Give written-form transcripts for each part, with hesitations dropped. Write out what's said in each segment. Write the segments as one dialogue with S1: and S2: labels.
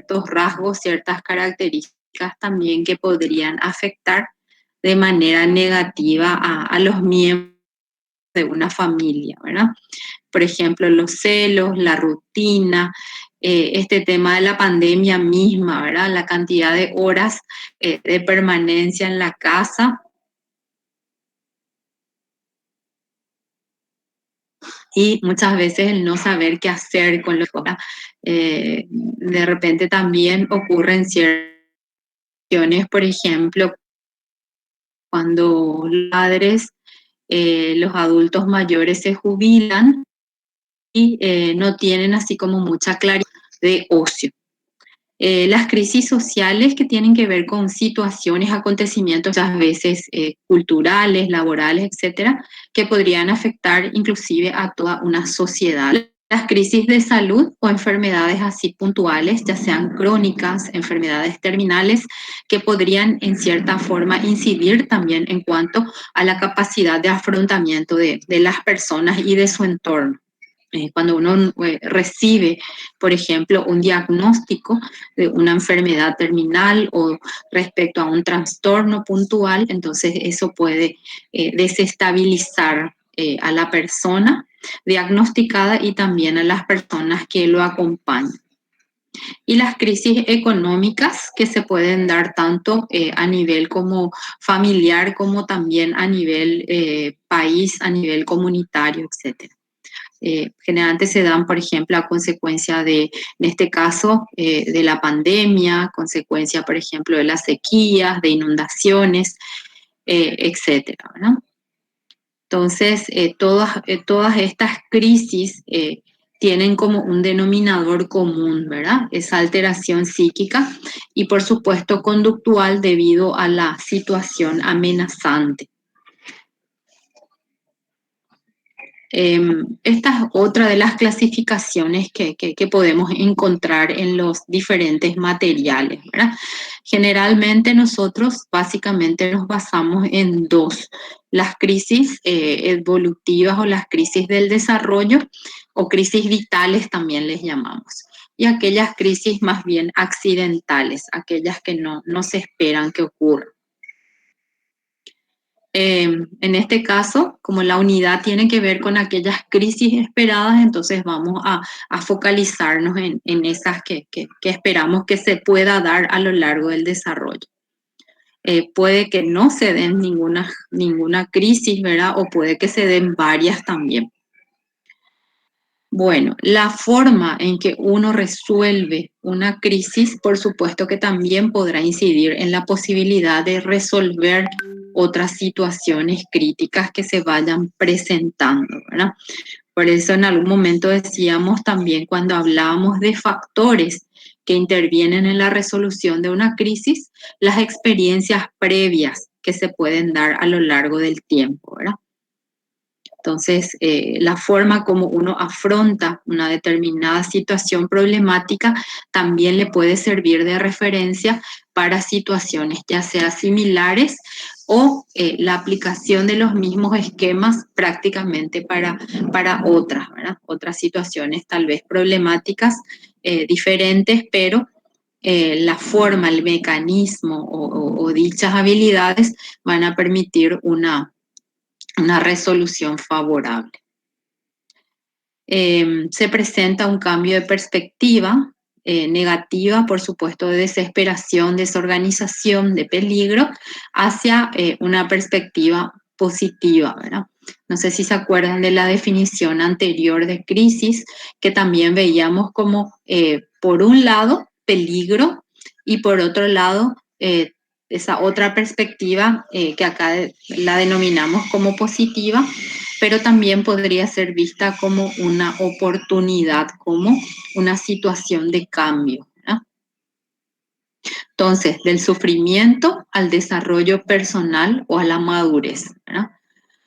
S1: ciertos rasgos, ciertas características también que podrían afectar de manera negativa a los miembros de una familia, ¿verdad? Por ejemplo, los celos, la rutina, este tema de la pandemia misma, ¿verdad? La cantidad de horas de permanencia en la casa y muchas veces el no saber qué hacer con los horas. De repente también ocurren ciertas situaciones, por ejemplo, cuando los padres, los adultos mayores se jubilan y no tienen así como mucha claridad de ocio. Las crisis sociales que tienen que ver con situaciones, acontecimientos, muchas veces culturales, laborales, etcétera, que podrían afectar inclusive a toda una sociedad. Las crisis de salud o enfermedades así puntuales, ya sean crónicas, enfermedades terminales, que podrían en cierta forma incidir también en cuanto a la capacidad de afrontamiento de las personas y de su entorno. Cuando uno recibe, por ejemplo, un diagnóstico de una enfermedad terminal o respecto a un trastorno puntual, entonces eso puede desestabilizar a la persona diagnosticada y también a las personas que lo acompañan. Y las crisis económicas que se pueden dar tanto a nivel como familiar como también a nivel país, a nivel comunitario, etcétera. Generalmente se dan, por ejemplo, a consecuencia de, en este caso, de la pandemia, consecuencia, por ejemplo, de las sequías, de inundaciones, etcétera, ¿no? Entonces, todas estas crisis tienen como un denominador común, ¿verdad? Esa alteración psíquica y, por supuesto, conductual debido a la situación amenazante. Esta es otra de las clasificaciones que podemos encontrar en los diferentes materiales, ¿verdad? Generalmente nosotros básicamente nos basamos en dos, las crisis evolutivas o las crisis del desarrollo o crisis vitales también les llamamos, y aquellas crisis más bien accidentales, aquellas que no se esperan que ocurran. En este caso, como la unidad tiene que ver con aquellas crisis esperadas, entonces vamos a focalizarnos en esas que esperamos que se pueda dar a lo largo del desarrollo. Puede que no se den ninguna crisis, ¿verdad? O puede que se den varias también. Bueno, la forma en que uno resuelve una crisis, por supuesto que también podrá incidir en la posibilidad de resolver otras situaciones críticas que se vayan presentando, ¿verdad? Por eso en algún momento decíamos también cuando hablábamos de factores que intervienen en la resolución de una crisis, las experiencias previas que se pueden dar a lo largo del tiempo, ¿verdad? Entonces, la forma como uno afronta una determinada situación problemática también le puede servir de referencia para situaciones ya sea similares o la aplicación de los mismos esquemas prácticamente para otras, ¿verdad? Otras situaciones tal vez problemáticas diferentes, pero la forma, el mecanismo o dichas habilidades van a permitir una resolución favorable. Se presenta un cambio de perspectiva negativa, por supuesto, de desesperación, desorganización, de peligro, hacia una perspectiva positiva, ¿verdad? No sé si se acuerdan de la definición anterior de crisis, que también veíamos como, por un lado, peligro y por otro lado, esa otra perspectiva que acá la denominamos como positiva, pero también podría ser vista como una oportunidad, como una situación de cambio, ¿verdad? Entonces, del sufrimiento al desarrollo personal o a la madurez, ¿verdad?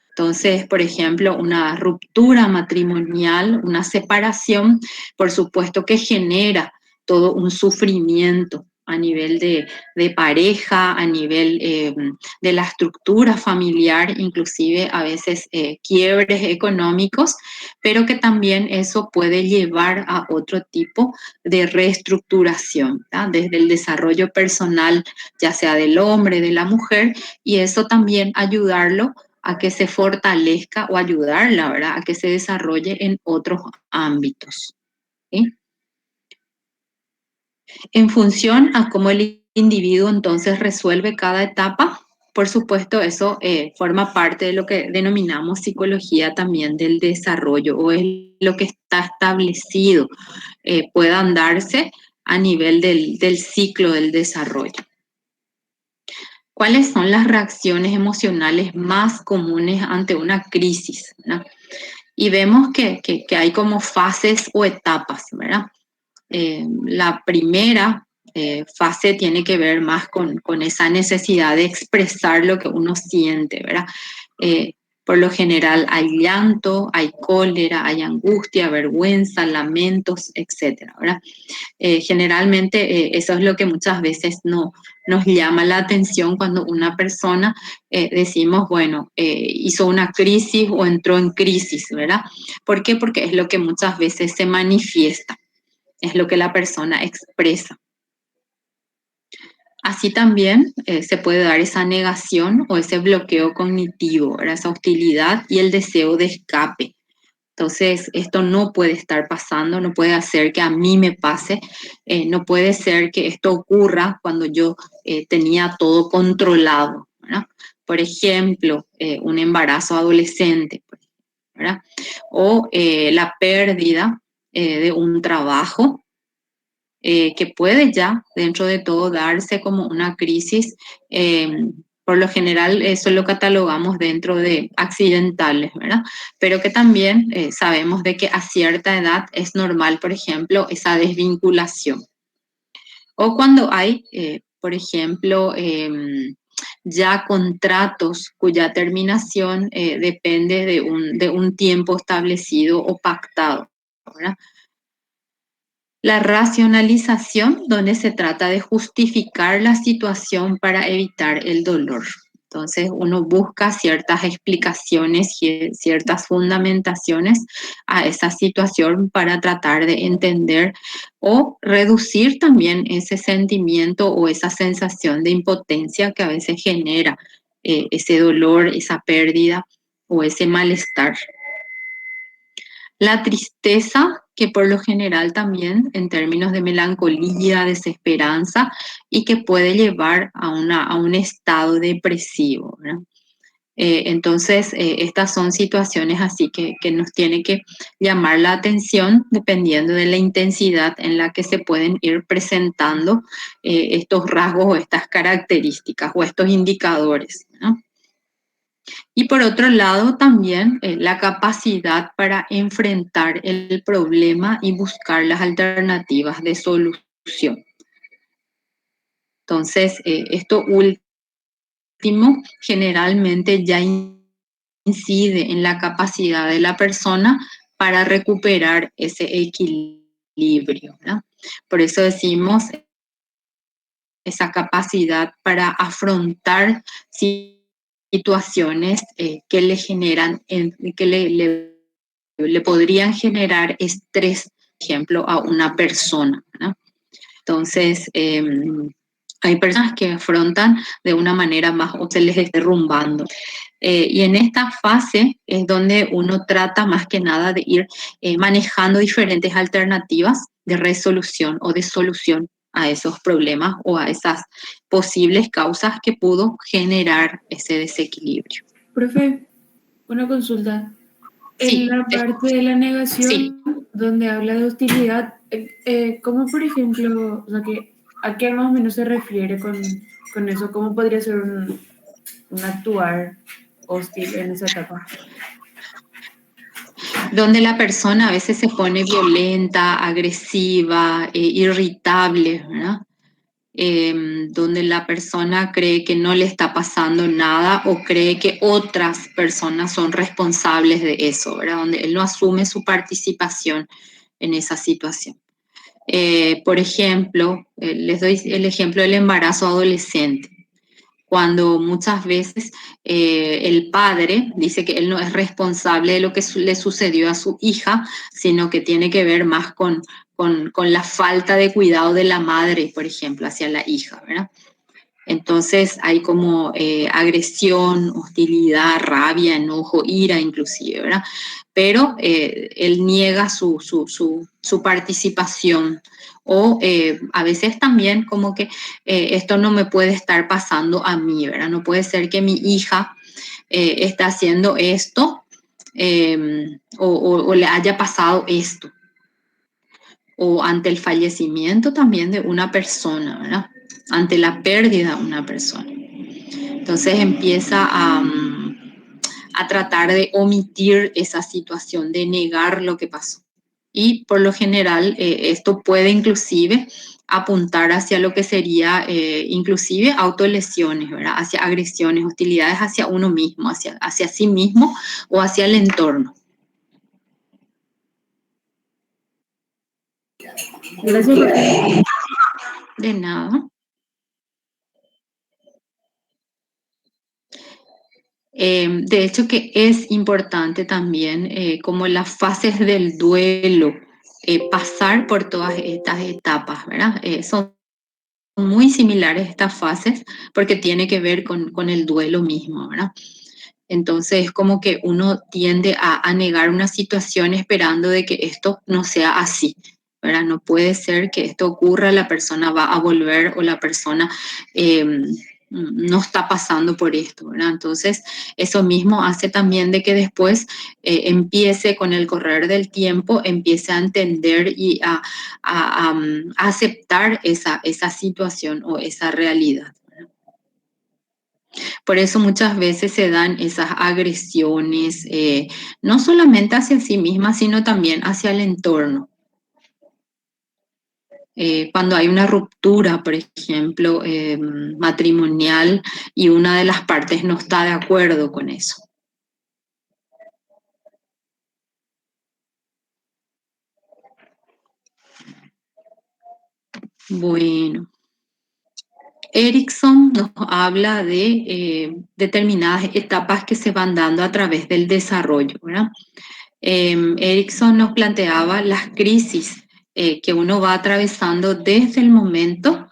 S1: Entonces, por ejemplo, una ruptura matrimonial, una separación, por supuesto que genera todo un sufrimiento a nivel de pareja, a nivel de la estructura familiar, inclusive a veces quiebres económicos, pero que también eso puede llevar a otro tipo de reestructuración, ¿tá? Desde el desarrollo personal, ya sea del hombre, de la mujer, y eso también ayudarlo a que se fortalezca o ayudarla, ¿verdad? A que se desarrolle en otros ámbitos. ¿Sí? En función a cómo el individuo entonces resuelve cada etapa, por supuesto, eso forma parte de lo que denominamos psicología también del desarrollo o es lo que está establecido, puedan darse a nivel del ciclo del desarrollo. ¿Cuáles son las reacciones emocionales más comunes ante una crisis, ¿verdad? Y vemos que hay como fases o etapas, ¿verdad? La primera fase tiene que ver más con esa necesidad de expresar lo que uno siente, ¿verdad? Por lo general hay llanto, hay cólera, hay angustia, vergüenza, lamentos, etcétera, ¿verdad? Generalmente eso es lo que muchas veces no, nos llama la atención cuando una persona decimos, bueno, hizo una crisis o entró en crisis, ¿verdad? ¿Por qué? Porque es lo que muchas veces se manifiesta, es lo que la persona expresa. Así también se puede dar esa negación o ese bloqueo cognitivo, ¿verdad? Esa hostilidad y el deseo de escape. Entonces, esto no puede estar pasando, no puede hacer que a mí me pase, no puede ser que esto ocurra cuando yo tenía todo controlado, ¿verdad? Por ejemplo, un embarazo adolescente, ¿verdad? O la pérdida de un trabajo que puede ya dentro de todo darse como una crisis. Por lo general eso lo catalogamos dentro de accidentales, ¿verdad? Pero que también sabemos de que a cierta edad es normal, por ejemplo, esa desvinculación. O cuando hay, por ejemplo, ya contratos cuya terminación depende de un tiempo establecido o pactado, ¿verdad? La racionalización, donde se trata de justificar la situación para evitar el dolor. Entonces uno busca ciertas explicaciones, ciertas fundamentaciones a esa situación para tratar de entender o reducir también ese sentimiento o esa sensación de impotencia que a veces genera ese dolor, esa pérdida o ese malestar. La tristeza, que por lo general también en términos de melancolía, desesperanza, y que puede llevar a un estado depresivo, ¿verdad? Entonces, estas son situaciones así que nos tiene que llamar la atención dependiendo de la intensidad en la que se pueden ir presentando estos rasgos o estas características o estos indicadores, ¿no? Y por otro lado, también la capacidad para enfrentar el problema y buscar las alternativas de solución. Entonces, esto último generalmente ya incide en la capacidad de la persona para recuperar ese equilibrio, ¿verdad? Por eso decimos esa capacidad para afrontar situaciones que le generan, que le podrían generar estrés, por ejemplo, a una persona, ¿no? Entonces, hay personas que afrontan de una manera más o se les está derrumbando. Y en esta fase es donde uno trata más que nada de ir manejando diferentes alternativas de resolución o de solución a esos problemas o a esas posibles causas que pudo generar ese desequilibrio.
S2: Profe, una consulta. En
S1: Sí,
S2: la parte de la
S1: sí.
S2: negación, donde habla de hostilidad, ¿cómo por ejemplo, o sea, a qué más o menos se refiere con eso? ¿Cómo podría ser un actuar hostil en esa etapa?
S1: Donde la persona a veces se pone violenta, agresiva, irritable, ¿verdad? Donde la persona cree que no le está pasando nada o cree que otras personas son responsables de eso, ¿verdad? Donde él no asume su participación en esa situación. Por ejemplo, les doy el ejemplo del embarazo adolescente, cuando muchas veces el padre dice que él no es responsable de lo que le sucedió a su hija, sino que tiene que ver más con la falta de cuidado de la madre, por ejemplo, hacia la hija, ¿verdad? Entonces hay como agresión, hostilidad, rabia, enojo, ira inclusive, ¿verdad? Pero él niega su participación o a veces también como que esto no me puede estar pasando a mí, ¿verdad? No puede ser que mi hija está haciendo esto o le haya pasado esto. O ante el fallecimiento también de una persona, ¿verdad? Ante la pérdida de una persona. Entonces empieza a tratar de omitir esa situación, de negar lo que pasó. Y por lo general esto puede inclusive apuntar hacia lo que sería inclusive autolesiones, ¿verdad? Hacia agresiones, hostilidades hacia uno mismo, hacia sí mismo o hacia el entorno.
S2: Gracias, Rocío.
S1: De nada. De hecho que es importante también, como las fases del duelo, pasar por todas estas etapas, ¿verdad? Son muy similares estas fases porque tiene que ver con el duelo mismo, ¿verdad? Entonces, como que uno tiende a negar una situación esperando de que esto no sea así, ¿verdad? No puede ser que esto ocurra, la persona va a volver o la persona no está pasando por esto, ¿verdad? Entonces, eso mismo hace también de que después empiece con el correr del tiempo, empiece a entender y a aceptar esa situación o esa realidad. Por eso muchas veces se dan esas agresiones, no solamente hacia sí misma, sino también hacia el entorno. Cuando hay una ruptura, por ejemplo, matrimonial y una de las partes no está de acuerdo con eso. Bueno, Erickson nos habla de determinadas etapas que se van dando a través del desarrollo, ¿verdad? Erickson nos planteaba las crisis que uno va atravesando desde el momento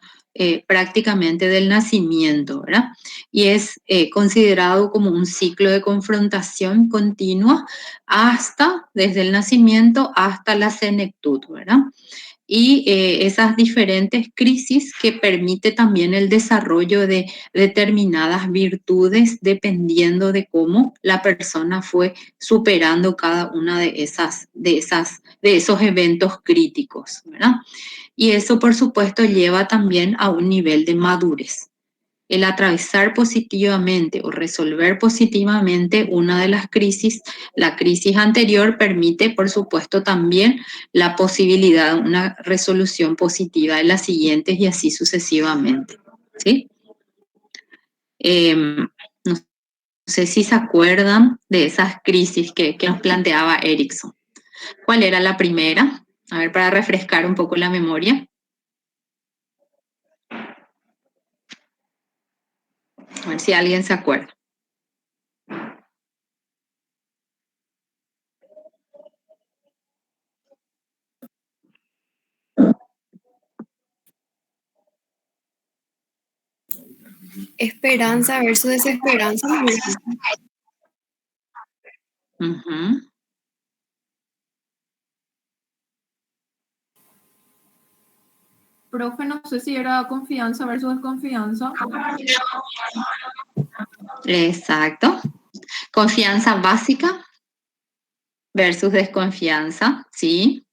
S1: prácticamente del nacimiento, ¿verdad? Y es considerado como un ciclo de confrontación continua desde el nacimiento hasta la senectud, ¿verdad? Y esas diferentes crisis que permite también el desarrollo de determinadas virtudes dependiendo de cómo la persona fue superando cada una de esos eventos críticos, ¿verdad? Y eso, por supuesto, lleva también a un nivel de madurez. El atravesar positivamente o resolver positivamente una de las crisis, la crisis anterior, permite, por supuesto, también la posibilidad de una resolución positiva de las siguientes y así sucesivamente. ¿Sí? No sé si se acuerdan de esas crisis que nos planteaba Erickson. ¿Cuál era la primera? A ver, para refrescar un poco la memoria. A ver si alguien se acuerda.
S3: Esperanza versus desesperanza.
S1: Uh-huh.
S2: Profe, no sé si era confianza versus desconfianza.
S1: Exacto. Confianza básica versus desconfianza, ¿sí?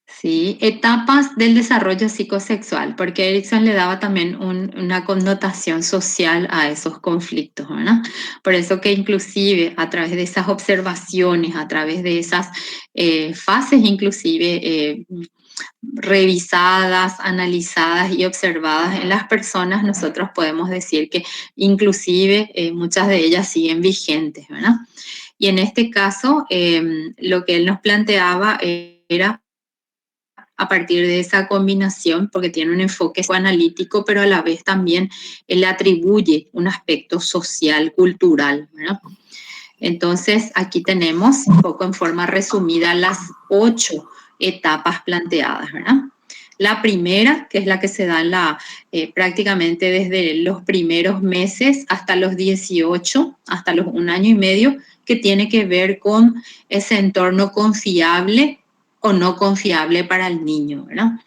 S1: Sí, etapas del desarrollo psicosexual, porque Erickson le daba también una connotación social a esos conflictos, ¿verdad? Por eso que inclusive a través de esas observaciones, a través de esas fases inclusive revisadas, analizadas y observadas en las personas, nosotros podemos decir que inclusive muchas de ellas siguen vigentes, ¿verdad? Y en este caso, lo que él nos planteaba era a partir de esa combinación, porque tiene un enfoque psicoanalítico, pero a la vez también él le atribuye un aspecto social, cultural, ¿verdad? Entonces, aquí tenemos un poco en forma resumida las 8 etapas planteadas, ¿verdad? La primera, que es la que se da prácticamente desde los primeros meses hasta los 18, hasta los 1 año y medio, que tiene que ver con ese entorno confiable o no confiable para el niño, ¿verdad?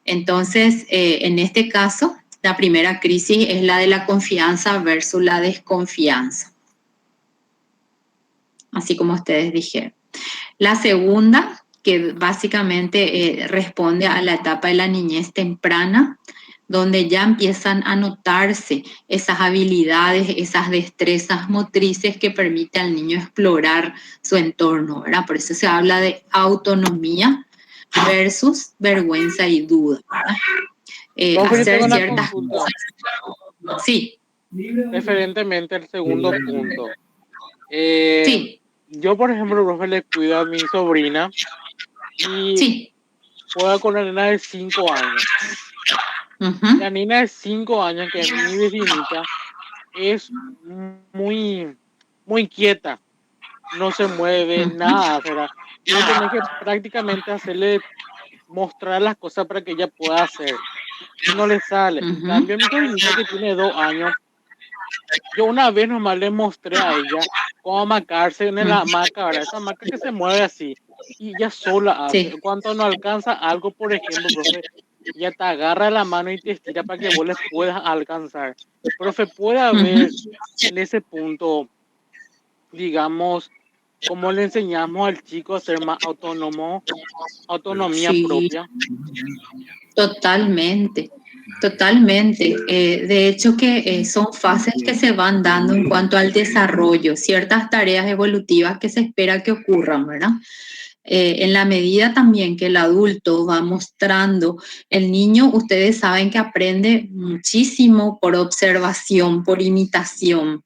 S1: Entonces, en este caso, la primera crisis es la de la confianza versus la desconfianza, así como ustedes dijeron. La segunda, que básicamente responde a la etapa de la niñez temprana, donde ya empiezan a notarse esas habilidades, esas destrezas motrices que permiten al niño explorar su entorno, ¿verdad? Por eso se habla de autonomía versus vergüenza y duda, ¿verdad?
S3: Profe, yo tengo
S1: Hacer
S3: una
S1: ciertas
S3: consulta
S1: cosas. Sí,
S3: referentemente al segundo punto. Eh,
S1: sí,
S3: yo, por ejemplo, profe, le cuido a mi sobrina y
S1: sí.
S3: juego con la nena de 5 años. La
S1: Uh-huh,
S3: nena de 5 años, que es mi vecinita, es muy, muy quieta, no se mueve,
S1: uh-huh,
S3: nada, o sea, y vos tenés que prácticamente hacerle mostrar las cosas para que ella pueda hacer, y no le sale. En
S1: uh-huh,
S3: cambio, mi sobrinita que tiene 2 años, yo una vez nomás le mostré a ella cómo amacarse en la
S1: uh-huh.
S3: hamaca, ¿verdad? Esa hamaca que se mueve así, y ella sola hace.
S1: Sí.
S3: Cuando no alcanza algo, por ejemplo, profe, ella te agarra la mano y te estira para que vos le puedas alcanzar. Profe, puede haber
S1: Uh-huh.
S3: en ese punto, digamos, cómo le enseñamos al chico a ser más autónomo, autonomía
S1: Sí,
S3: propia.
S1: totalmente, totalmente. De hecho que son fases que se van dando en cuanto al desarrollo, ciertas tareas evolutivas que se espera que ocurran, ¿verdad? En la medida también que el adulto va mostrando, el niño, ustedes saben que aprende muchísimo por observación, por imitación,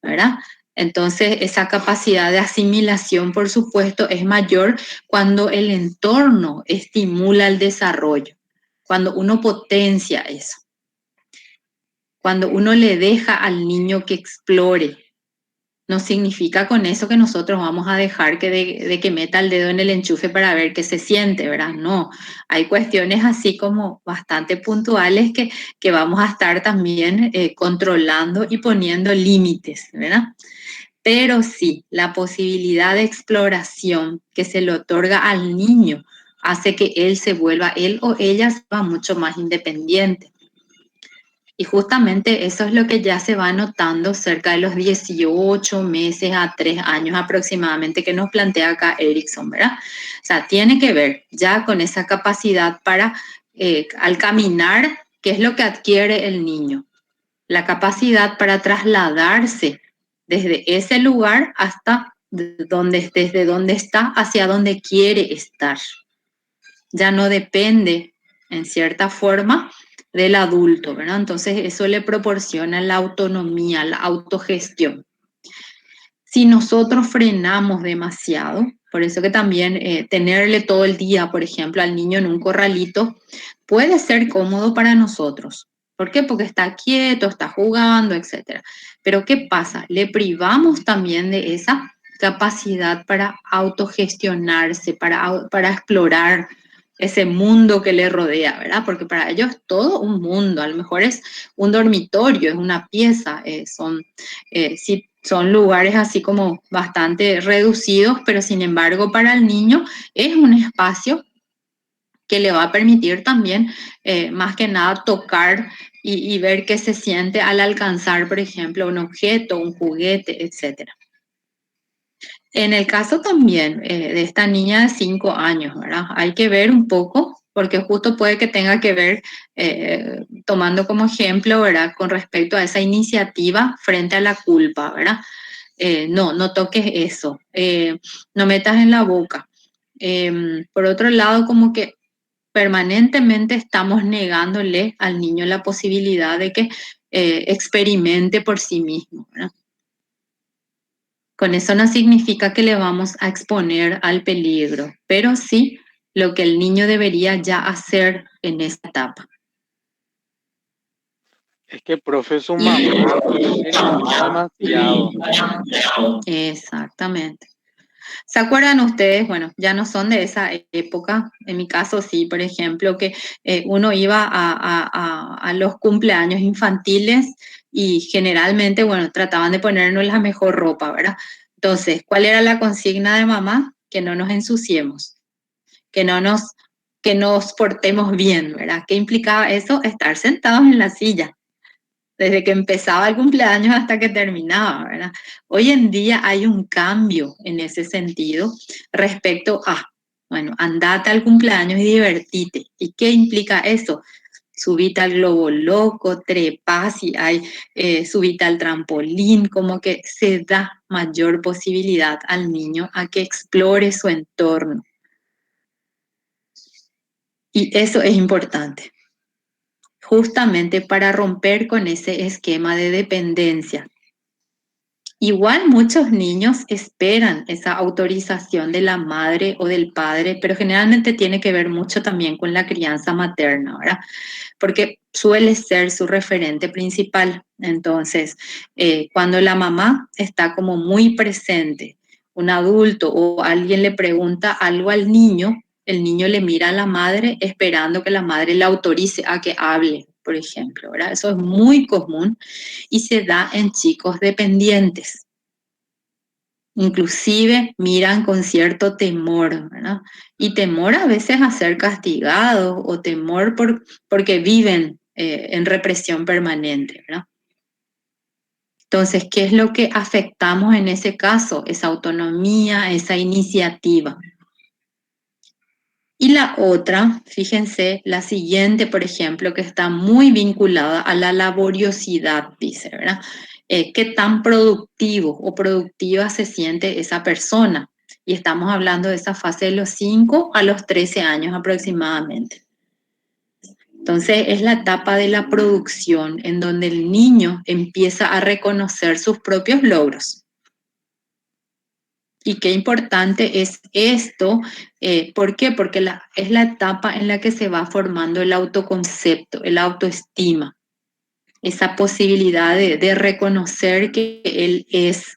S1: ¿verdad? Entonces, esa capacidad de asimilación, por supuesto, es mayor cuando el entorno estimula el desarrollo, cuando uno potencia eso, cuando uno le deja al niño que explore. No significa con eso que nosotros vamos a dejar de que meta el dedo en el enchufe para ver qué se siente, ¿verdad? No, hay cuestiones así como bastante puntuales que vamos a estar también controlando y poniendo límites, ¿verdad? Pero sí, la posibilidad de exploración que se le otorga al niño hace que él o ella se vuelva mucho más independiente. Y justamente eso es lo que ya se va notando cerca de los 18 meses a 3 años aproximadamente que nos plantea acá Erickson, ¿verdad? O sea, tiene que ver ya con esa capacidad para, al caminar, ¿qué es lo que adquiere el niño? La capacidad para trasladarse desde ese lugar hasta desde donde está hacia donde quiere estar. Ya no depende, en cierta forma, del adulto, ¿verdad? Entonces eso le proporciona la autonomía, la autogestión. Si nosotros frenamos demasiado, por eso que también tenerle todo el día, por ejemplo, al niño en un corralito, puede ser cómodo para nosotros. ¿Por qué? Porque está quieto, está jugando, etc. Pero ¿qué pasa? Le privamos también de esa capacidad para autogestionarse, para explorar ese mundo que le rodea, ¿verdad? Porque para ellos es todo un mundo, a lo mejor es un dormitorio, es una pieza, sí, son lugares así como bastante reducidos, pero sin embargo para el niño es un espacio que le va a permitir también, más que nada, tocar y ver qué se siente al alcanzar, por ejemplo, un objeto, un juguete, etc. En el caso también de esta niña de 5 años, ¿verdad? Hay que ver un poco, porque justo puede que tenga que ver, tomando como ejemplo, ¿verdad? Con respecto a esa iniciativa frente a la culpa, ¿verdad? No, no toques eso, no metas en la boca. Por otro lado, como que permanentemente estamos negándole al niño la posibilidad de que experimente por sí mismo, ¿verdad? Con eso no significa que le vamos a exponer al peligro, pero sí lo que el niño debería ya hacer en esta etapa.
S3: Es que, profe, su mamá se limita demasiado.
S1: Exactamente. ¿Se acuerdan ustedes? Bueno, ya no son de esa época. En mi caso sí, por ejemplo, que uno iba a los cumpleaños infantiles y generalmente, bueno, trataban de ponernos la mejor ropa, ¿verdad? Entonces, ¿cuál era la consigna de mamá? Que no nos ensuciemos, que no nos, que nos portemos bien, ¿verdad? ¿Qué implicaba eso? Estar sentados en la silla desde que empezaba el cumpleaños hasta que terminaba, ¿verdad? Hoy en día hay un cambio en ese sentido respecto a, bueno, andate al cumpleaños y divertite. ¿Y qué implica eso? Subite al globo loco, trepa, si hay, subite al trampolín, como que se da mayor posibilidad al niño a que explore su entorno. Y eso es importante, justamente para romper con ese esquema de dependencia. Igual muchos niños esperan esa autorización de la madre o del padre, pero generalmente tiene que ver mucho también con la crianza materna, ¿verdad? Porque suele ser su referente principal. Entonces, cuando la mamá está como muy presente, un adulto o alguien le pregunta algo al niño, el niño le mira a la madre esperando que la madre le autorice a que hable, por ejemplo, ¿verdad? Eso es muy común y se da en chicos dependientes. Inclusive miran con cierto temor, ¿verdad? Y temor a veces a ser castigados o temor porque viven en represión permanente, ¿verdad? Entonces, ¿qué es lo que afectamos en ese caso? Esa autonomía, esa iniciativa. Y la otra, fíjense, la siguiente, por ejemplo, que está muy vinculada a la laboriosidad, dice, ¿verdad? ¿Qué tan productivo o productiva se siente esa persona? Y estamos hablando de esa fase de los 5 a los 13 años aproximadamente. Entonces, es la etapa de la producción en donde el niño empieza a reconocer sus propios logros. Y qué importante es esto, ¿por qué? Porque es la etapa en la que se va formando el autoconcepto, el autoestima, esa posibilidad de reconocer que él es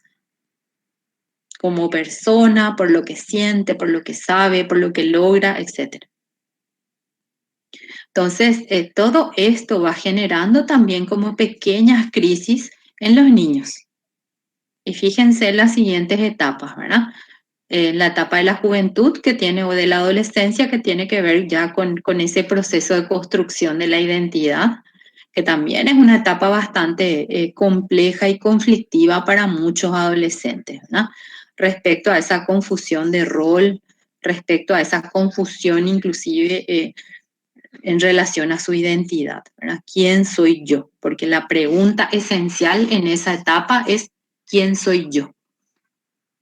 S1: como persona, por lo que siente, por lo que sabe, por lo que logra, etc. Entonces, todo esto va generando también como pequeñas crisis en los niños. Y fíjense en las siguientes etapas, ¿verdad? La etapa de la juventud que tiene, o de la adolescencia, que tiene que ver ya con ese proceso de construcción de la identidad, que también es una etapa bastante compleja y conflictiva para muchos adolescentes, ¿verdad? Respecto a esa confusión de rol, respecto a esa confusión inclusive en relación a su identidad, ¿verdad? ¿Quién soy yo? Porque la pregunta esencial en esa etapa es ¿quién soy yo?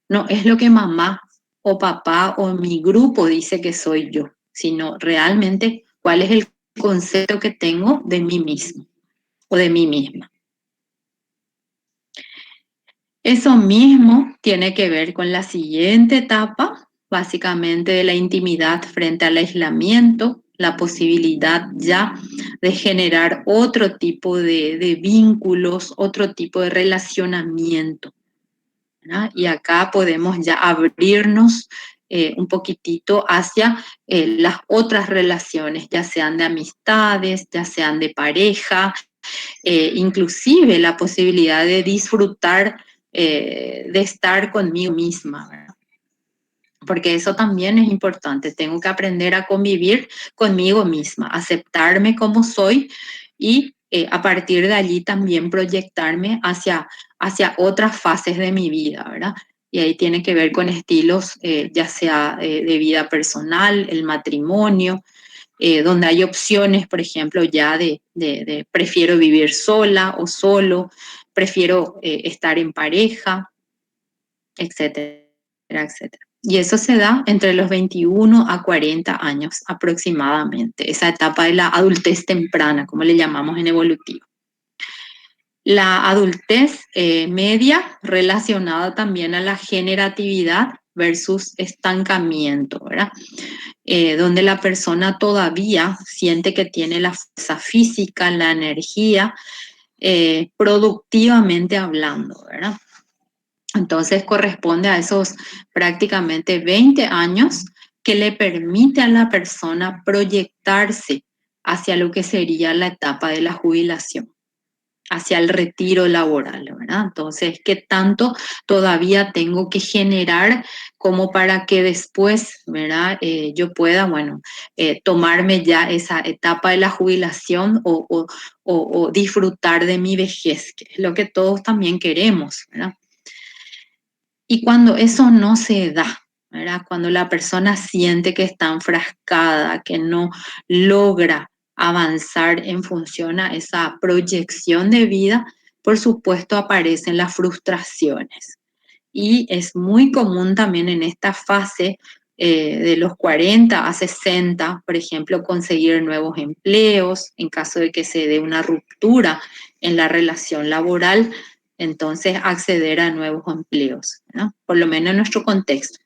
S1: No es lo que mamá o papá o mi grupo dice que soy yo, sino realmente cuál es el concepto que tengo de mí mismo o de mí misma. Eso mismo tiene que ver con la siguiente etapa, básicamente de la intimidad frente al aislamiento, la posibilidad ya de generar otro tipo de vínculos, otro tipo de relacionamiento, ¿verdad? Y acá podemos ya abrirnos un poquitito hacia las otras relaciones, ya sean de amistades, ya sean de pareja, inclusive la posibilidad de disfrutar de estar conmigo misma, ¿verdad? Porque eso también es importante. Tengo que aprender a convivir conmigo misma, aceptarme como soy y a partir de allí también proyectarme hacia otras fases de mi vida, ¿verdad? Y ahí tiene que ver con estilos, ya sea de vida personal, el matrimonio, donde hay opciones, por ejemplo, ya de prefiero vivir sola o solo, prefiero estar en pareja, etcétera, etcétera. Y eso se da entre los 21 a 40 años aproximadamente, esa etapa de la adultez temprana, como le llamamos en evolutivo. La adultez media relacionada también a la generatividad versus estancamiento, ¿verdad? Donde la persona todavía siente que tiene la fuerza física, la energía, productivamente hablando, ¿verdad? Entonces corresponde a esos prácticamente 20 años que le permite a la persona proyectarse hacia lo que sería la etapa de la jubilación, hacia el retiro laboral, ¿verdad? Entonces, ¿qué tanto todavía tengo que generar como para que después, ¿verdad? Yo pueda, bueno, tomarme ya esa etapa de la jubilación o disfrutar de mi vejez, que es lo que todos también queremos, ¿verdad? Y cuando eso no se da, ¿verdad? Cuando la persona siente que está enfrascada, que no logra avanzar en función a esa proyección de vida, por supuesto aparecen las frustraciones. Y es muy común también en esta fase de los 40 a 60, por ejemplo, conseguir nuevos empleos en caso de que se dé una ruptura en la relación laboral, entonces acceder a nuevos empleos, ¿no? Por lo menos en nuestro contexto.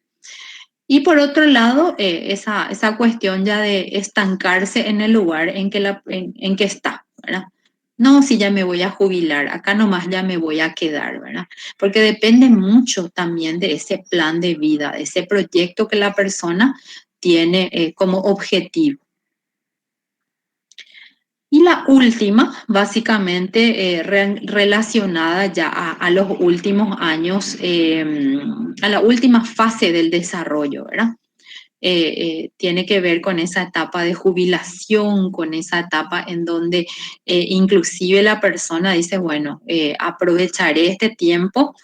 S1: Y por otro lado, esa cuestión ya de estancarse en el lugar en que está, ¿verdad? No, si ya me voy a jubilar, acá nomás ya me voy a quedar, ¿verdad? Porque depende mucho también de ese plan de vida, de ese proyecto que la persona tiene como objetivo. Y la última, básicamente relacionada ya a los últimos años, a la última fase del desarrollo, ¿verdad? Tiene que ver con esa etapa de jubilación, con esa etapa en donde inclusive la persona dice, bueno, aprovecharé este tiempo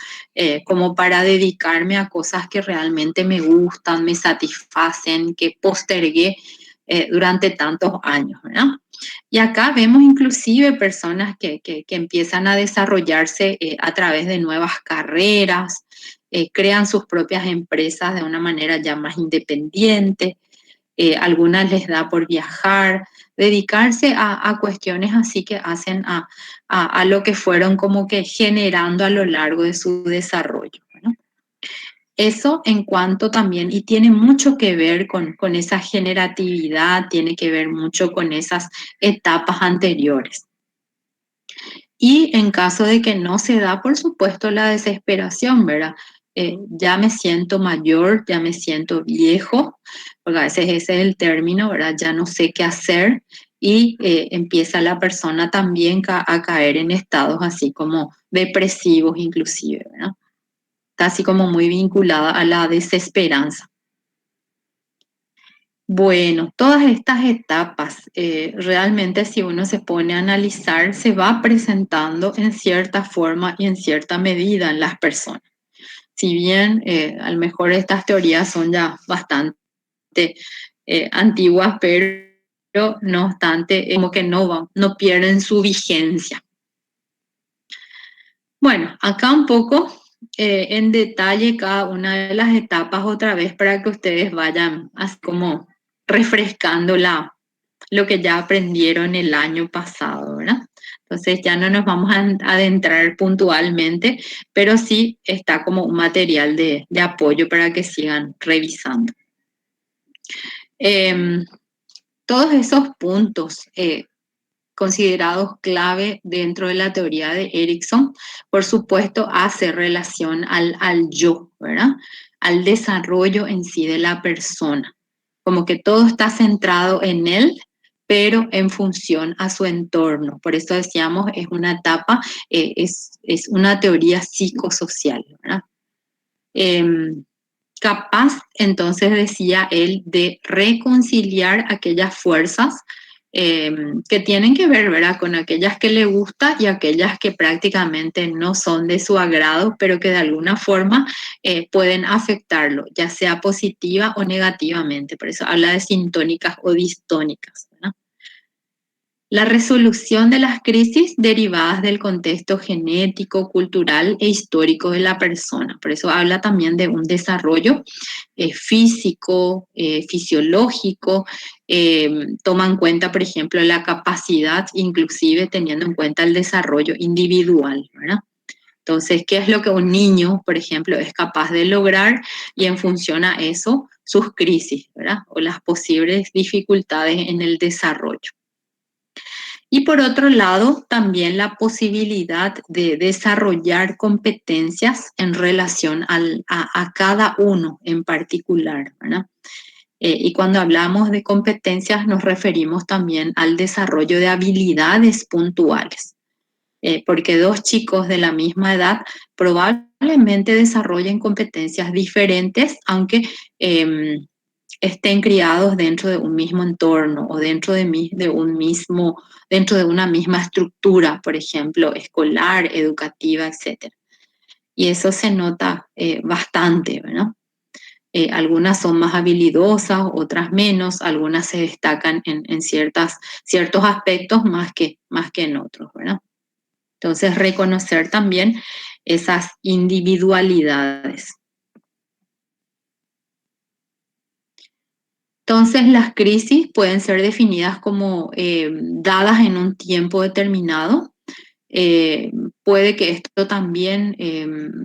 S1: como para dedicarme a cosas que realmente me gustan, me satisfacen, que postergué durante tantos años, ¿verdad? Y acá vemos inclusive personas que empiezan a desarrollarse a través de nuevas carreras, crean sus propias empresas de una manera ya más independiente, algunas les da por viajar, dedicarse a cuestiones así que hacen a lo que fueron como que generando a lo largo de su desarrollo, ¿no? Eso en cuanto también, y tiene mucho que ver con esa generatividad, tiene que ver mucho con esas etapas anteriores. Y en caso de que no se da, por supuesto, la desesperación, ¿verdad? Ya me siento mayor, ya me siento viejo, porque a veces ese es el término, ¿verdad? Ya no sé qué hacer y empieza la persona también a caer en estados así como depresivos inclusive, ¿verdad? Está así como muy vinculada a la desesperanza. Bueno, todas estas etapas, realmente si uno se pone a analizar, se va presentando en cierta forma y en cierta medida en las personas. Si bien a lo mejor estas teorías son ya bastante antiguas, pero no obstante, como que no pierden su vigencia. Bueno, acá un poco en detalle cada una de las etapas otra vez para que ustedes vayan así como refrescando lo que ya aprendieron el año pasado, ¿verdad? Entonces ya no nos vamos a adentrar puntualmente, pero sí está como un material de apoyo para que sigan revisando. Todos esos puntos considerados clave dentro de la teoría de Erickson, por supuesto, hace relación al yo, ¿verdad? Al desarrollo en sí de la persona. Como que todo está centrado en él, pero en función a su entorno. Por eso decíamos, es una etapa, es una teoría psicosocial, ¿verdad? Capaz, entonces decía él, de reconciliar aquellas fuerzas que tienen que ver, ¿verdad?, con aquellas que le gusta y aquellas que prácticamente no son de su agrado, pero que de alguna forma pueden afectarlo, ya sea positiva o negativamente. Por eso habla de sintónicas o distónicas, ¿verdad? La resolución de las crisis derivadas del contexto genético, cultural e histórico de la persona. Por eso habla también de un desarrollo físico, fisiológico, toma en cuenta, por ejemplo, la capacidad, inclusive teniendo en cuenta el desarrollo individual, ¿verdad? Entonces, ¿qué es lo que un niño, por ejemplo, es capaz de lograr? Y en función a eso, sus crisis, ¿verdad? O las posibles dificultades en el desarrollo. Y por otro lado, también la posibilidad de desarrollar competencias en relación a cada uno en particular, ¿verdad? Y cuando hablamos de competencias nos referimos también al desarrollo de habilidades puntuales, porque dos chicos de la misma edad probablemente desarrollen competencias diferentes, aunque estén criados dentro de un mismo entorno o dentro dentro de una misma estructura, por ejemplo, escolar, educativa, etc. Y eso se nota bastante, ¿verdad? Algunas son más habilidosas, otras menos, algunas se destacan en ciertos aspectos más que en otros, ¿verdad? Entonces, reconocer también esas individualidades. Entonces, las crisis pueden ser definidas como dadas en un tiempo determinado. Puede que esto también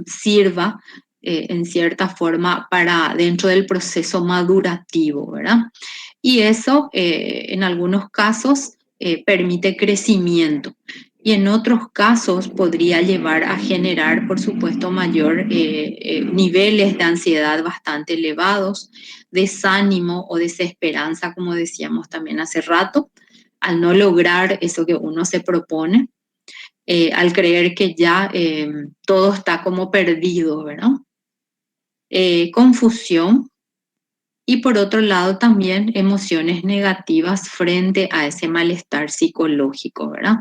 S1: sirva en cierta forma para dentro del proceso madurativo, ¿verdad? Y eso en algunos casos permite crecimiento. Y en otros casos podría llevar a generar, por supuesto, mayor niveles de ansiedad bastante elevados, desánimo o desesperanza, como decíamos también hace rato, al no lograr eso que uno se propone, al creer que ya todo está como perdido, ¿verdad? Confusión y por otro lado también emociones negativas frente a ese malestar psicológico, ¿verdad?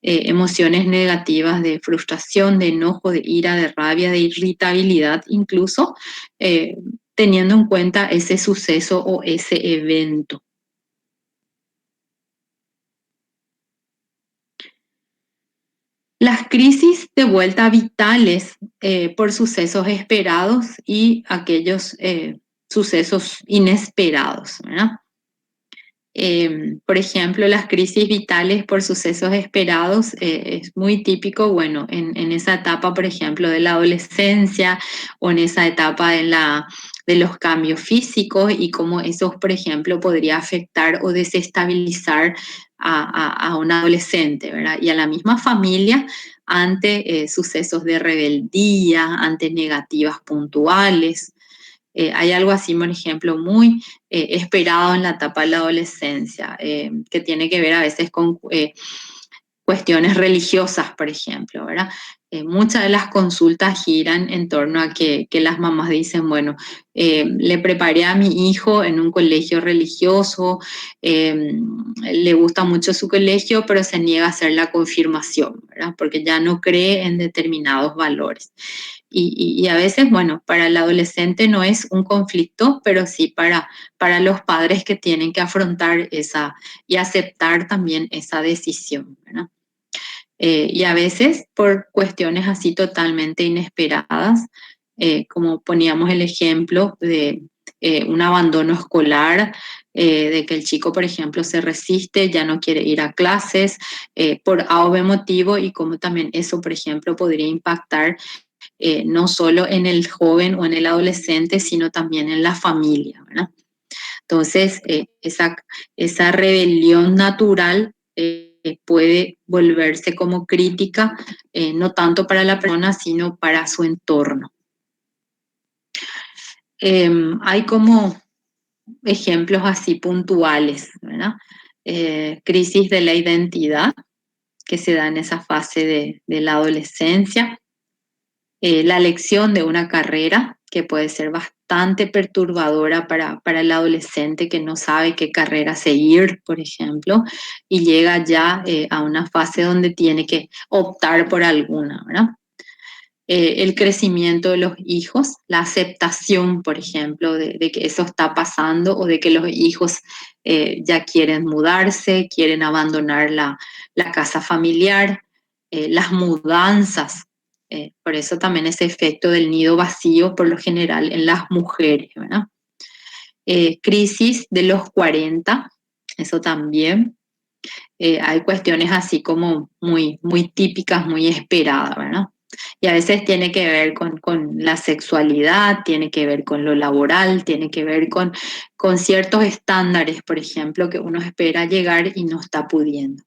S1: Emociones negativas de frustración, de enojo, de ira, de rabia, de irritabilidad, incluso teniendo en cuenta ese suceso o ese evento. Las crisis de vuelta vitales por sucesos esperados y aquellos sucesos inesperados, ¿verdad? Por ejemplo, las crisis vitales por sucesos esperados es muy típico, bueno, en esa etapa, por ejemplo, de la adolescencia o en esa etapa de los cambios físicos y cómo eso, por ejemplo, podría afectar o desestabilizar a un adolescente, ¿verdad? Y a la misma familia ante sucesos de rebeldía, ante negativas puntuales. Hay algo así, por ejemplo, muy esperado en la etapa de la adolescencia, que tiene que ver a veces con cuestiones religiosas, por ejemplo, ¿verdad? Muchas de las consultas giran en torno a que las mamás dicen, bueno, le preparé a mi hijo en un colegio religioso, le gusta mucho su colegio, pero se niega a hacer la confirmación, ¿verdad? Porque ya no cree en determinados valores. Y a veces, bueno, para el adolescente no es un conflicto, pero sí para los padres que tienen que afrontar esa y aceptar también esa decisión, ¿verdad? Y a veces por cuestiones así totalmente inesperadas, como poníamos el ejemplo de un abandono escolar, de que el chico, por ejemplo, se resiste, ya no quiere ir a clases por A o B motivo y como también eso, por ejemplo, podría impactar no solo en el joven o en el adolescente, sino también en la familia, ¿verdad? Entonces, esa rebelión natural puede volverse como crítica, no tanto para la persona, sino para su entorno. Hay como ejemplos así puntuales, ¿verdad? Crisis de la identidad que se da en esa fase de la adolescencia. La elección de una carrera que puede ser bastante perturbadora para el adolescente que no sabe qué carrera seguir, por ejemplo, y llega ya a una fase donde tiene que optar por alguna, ¿verdad? el crecimiento de los hijos, la aceptación, por ejemplo, de que eso está pasando o de que los hijos ya quieren mudarse, quieren abandonar la casa familiar, las mudanzas. Por eso también ese efecto del nido vacío, por lo general, en las mujeres, ¿verdad? Crisis de los 40, eso también. Hay cuestiones así como muy típicas, muy esperadas, ¿verdad? Y a veces tiene que ver con la sexualidad, tiene que ver con lo laboral, tiene que ver con ciertos estándares, por ejemplo, que uno espera llegar y no está pudiendo.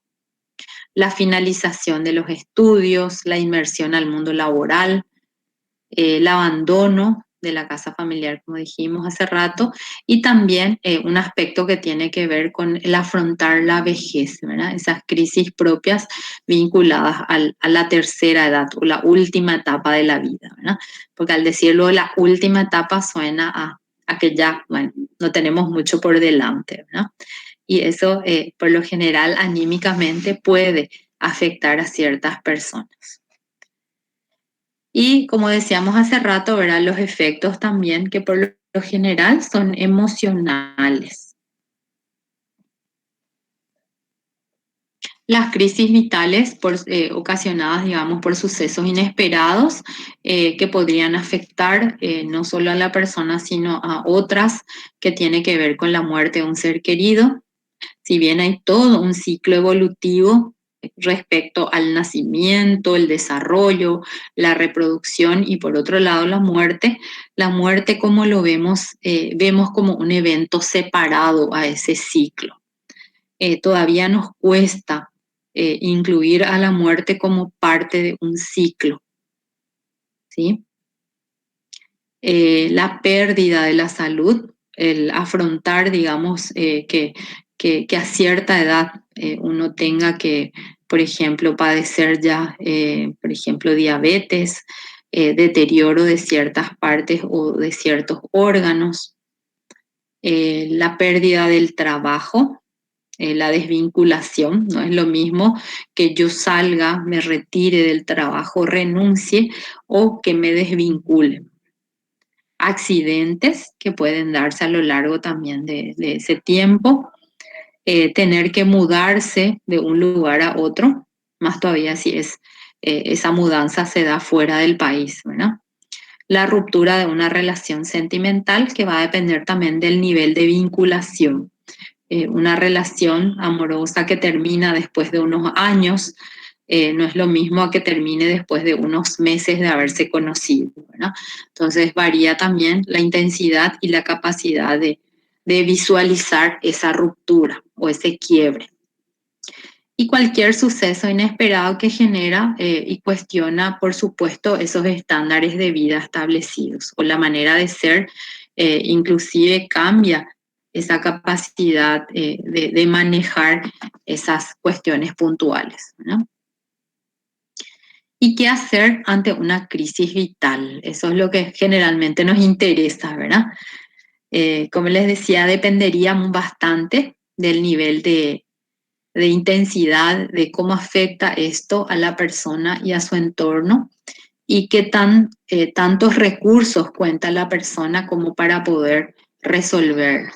S1: La finalización de los estudios, la inmersión al mundo laboral, el abandono de la casa familiar, como dijimos hace rato, y también un aspecto que tiene que ver con el afrontar la vejez, ¿verdad? Esas crisis propias vinculadas a la tercera edad o la última etapa de la vida, ¿verdad? Porque al decirlo la última etapa suena a que ya, bueno, no tenemos mucho por delante, ¿verdad? Y eso, por lo general, anímicamente puede afectar a ciertas personas. Y como decíamos hace rato, ¿verdad? Los efectos también que por lo general son emocionales. Las crisis vitales ocasionadas, digamos, por sucesos inesperados que podrían afectar no solo a la persona, sino a otras, que tiene que ver con la muerte de un ser querido. Si bien hay todo un ciclo evolutivo respecto al nacimiento, el desarrollo, la reproducción y por otro lado la muerte como lo vemos, vemos como un evento separado a ese ciclo. Todavía nos cuesta incluir a la muerte como parte de un ciclo, ¿sí? La pérdida de la salud, el afrontar, digamos, que a cierta edad uno tenga que, por ejemplo, padecer ya, por ejemplo, diabetes, deterioro de ciertas partes o de ciertos órganos, la pérdida del trabajo, la desvinculación. No es lo mismo que yo salga, me retire del trabajo, renuncie o que me desvincule. Accidentes que pueden darse a lo largo también de ese tiempo, tener que mudarse de un lugar a otro, más todavía si esa mudanza se da fuera del país, ¿verdad? La ruptura de una relación sentimental que va a depender también del nivel de vinculación. Una relación amorosa que termina después de unos años no es lo mismo a que termine después de unos meses de haberse conocido, ¿verdad? Entonces varía también la intensidad y la capacidad de visualizar esa ruptura o ese quiebre. Y cualquier suceso inesperado que genera y cuestiona, por supuesto, esos estándares de vida establecidos o la manera de ser, inclusive cambia esa capacidad de manejar esas cuestiones puntuales, ¿no? ¿Y qué hacer ante una crisis vital? Eso es lo que generalmente nos interesa, ¿verdad? Como les decía, dependería bastante del nivel de intensidad, de cómo afecta esto a la persona y a su entorno y qué tantos recursos cuenta la persona como para poder resolver.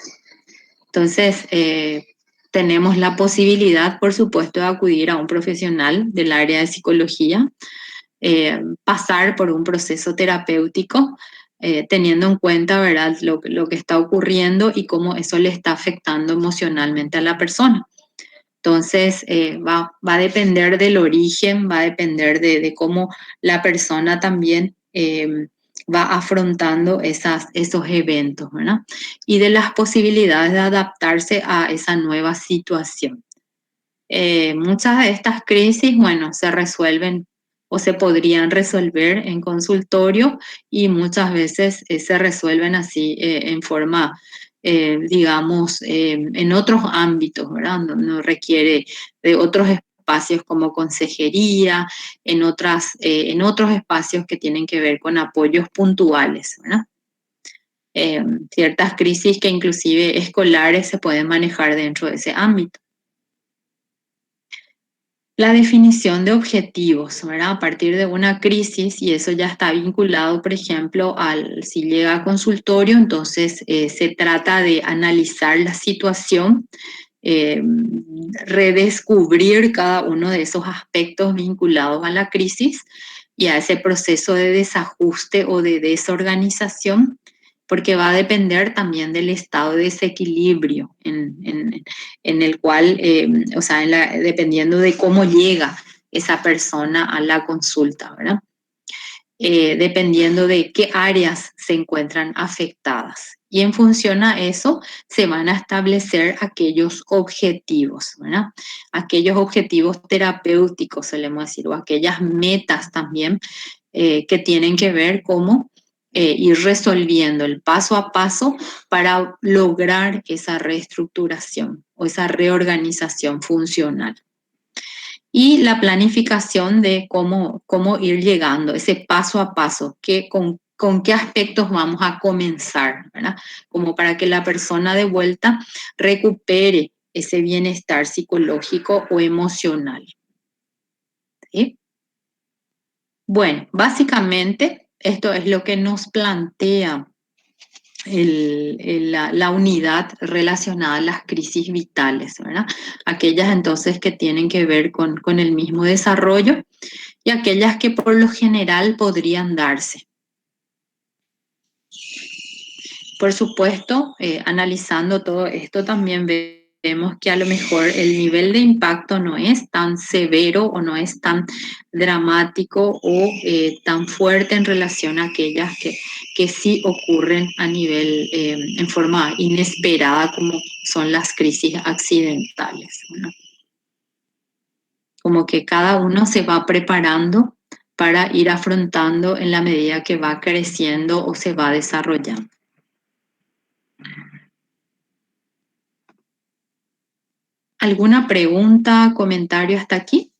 S1: Entonces, tenemos la posibilidad, por supuesto, de acudir a un profesional del área de psicología, pasar por un proceso terapéutico, teniendo en cuenta, ¿verdad?, lo que está ocurriendo y cómo eso le está afectando emocionalmente a la persona. Entonces, va a depender del origen, va a depender de cómo la persona también va afrontando esos eventos, ¿verdad? Y de las posibilidades de adaptarse a esa nueva situación. Muchas de estas crisis, bueno, se resuelven o se podrían resolver en consultorio y muchas veces se resuelven así en forma, digamos, en otros ámbitos, ¿verdad? No requiere de otros espacios como consejería, en otros espacios que tienen que ver con apoyos puntuales, ¿verdad? Ciertas crisis que inclusive escolares se pueden manejar dentro de ese ámbito. La definición de objetivos, ¿verdad? A partir de una crisis, y eso ya está vinculado, por ejemplo, si llega a consultorio, entonces se trata de analizar la situación, eh, redescubrir cada uno de esos aspectos vinculados a la crisis y a ese proceso de desajuste o de desorganización, porque va a depender también del estado de desequilibrio en el cual, o sea, dependiendo de cómo llega esa persona a la consulta, ¿verdad? Dependiendo de qué áreas se encuentran afectadas. Y en función a eso se van a establecer aquellos objetivos, ¿verdad? Aquellos objetivos terapéuticos, solemos decir, o aquellas metas también que tienen que ver cómo ir resolviendo el paso a paso para lograr esa reestructuración o esa reorganización funcional. Y la planificación de cómo ir llegando, ese paso a paso, con qué aspectos vamos a comenzar, ¿verdad? Como para que la persona de vuelta recupere ese bienestar psicológico o emocional. ¿Sí? Bueno, básicamente esto es lo que nos plantea la unidad relacionada a las crisis vitales, ¿verdad? Aquellas entonces que tienen que ver con el mismo desarrollo y aquellas que por lo general podrían darse. Por supuesto, analizando todo esto también vemos que a lo mejor el nivel de impacto no es tan severo o no es tan dramático o tan fuerte en relación a aquellas que sí ocurren a nivel, en forma inesperada, como son las crisis accidentales, ¿no? Como que cada uno se va preparando para ir afrontando en la medida que va creciendo o se va desarrollando. ¿Alguna pregunta, comentario hasta aquí?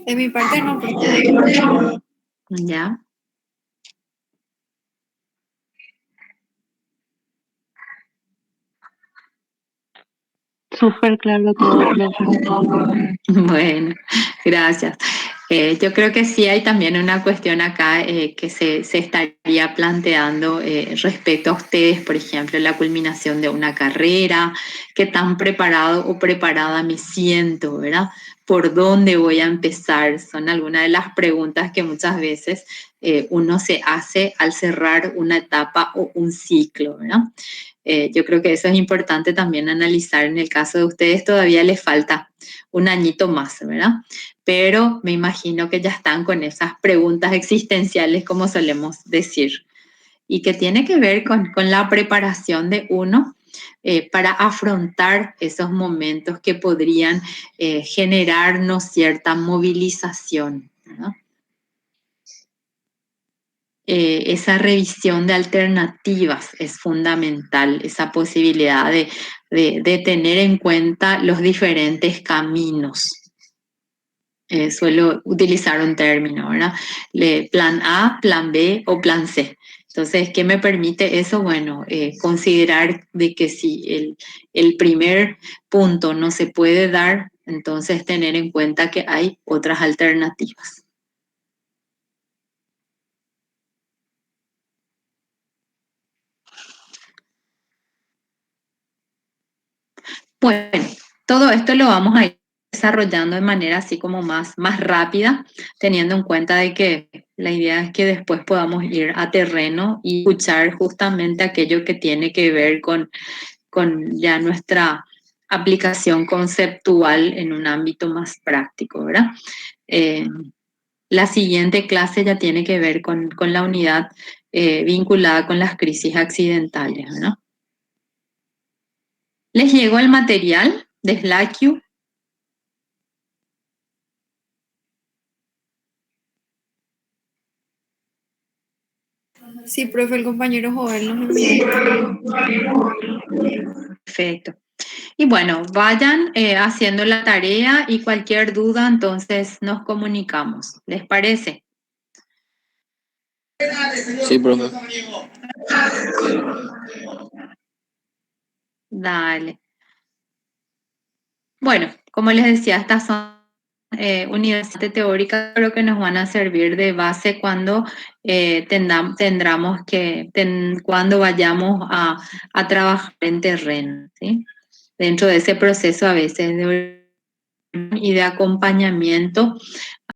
S2: De mi parte no, porque
S1: ¿Ya?
S4: Súper claro todo, profe.
S1: Bueno, gracias. Yo creo que sí hay también una cuestión acá que se estaría planteando respecto a ustedes, por ejemplo, la culminación de una carrera, qué tan preparado o preparada me siento, ¿verdad? ¿Por dónde voy a empezar? Son algunas de las preguntas que muchas veces uno se hace al cerrar una etapa o un ciclo, ¿verdad? Yo creo que eso es importante también analizar. En el caso de ustedes todavía les falta un añito más, ¿verdad? Pero me imagino que ya están con esas preguntas existenciales, como solemos decir, y que tiene que ver con la preparación de uno para afrontar esos momentos que podrían generarnos cierta movilización, ¿verdad? Esa revisión de alternativas es fundamental, esa posibilidad de tener en cuenta los diferentes caminos. Suelo utilizar un término, ¿verdad? Plan A, plan B o plan C. Entonces, ¿qué me permite eso? Bueno, considerar de que si el primer punto no se puede dar, entonces tener en cuenta que hay otras alternativas. Bueno, todo esto lo vamos a ir desarrollando de manera así como más rápida, teniendo en cuenta de que la idea es que después podamos ir a terreno y escuchar justamente aquello que tiene que ver con ya nuestra aplicación conceptual en un ámbito más práctico, ¿verdad? Eh, la siguiente clase ya tiene que ver con la unidad vinculada con las crisis accidentales, ¿verdad? ¿Les llegó el material de SLACU?
S2: sí, profe, el compañero Joel nos envió.
S1: Perfecto. Y bueno, vayan haciendo la tarea y cualquier duda, entonces nos comunicamos. ¿Les parece?
S5: Sí, profe.
S1: Dale. Bueno, como les decía, estas son unidades teóricas, pero que nos van a servir de base cuando cuando vayamos a trabajar en terreno, ¿sí? Dentro de ese proceso a veces y de acompañamiento